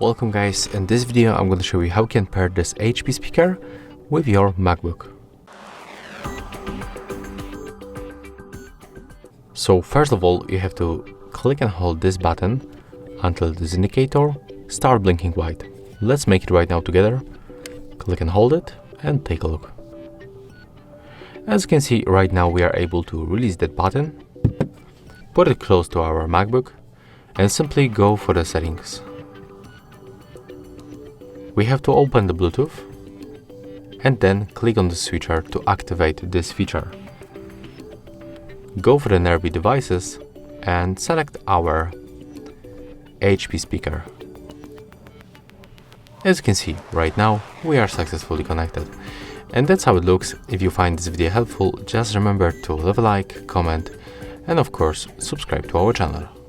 Welcome guys, in this video I'm going to show you how you can pair this HP speaker with your MacBook. So first of all, you have to click and hold this button until this indicator starts blinking white. Let's make it right now together. Click and hold it and take a look. As you can see right now, we are able to release that button, put it close to our MacBook and simply go for the settings. We have to open the Bluetooth and then click on the switcher to activate this feature. Go for the nearby devices and select our HP speaker. As you can see right now, we are successfully connected. And that's how it looks. If you find this video helpful, just remember to leave a like, comment and of course subscribe to our channel.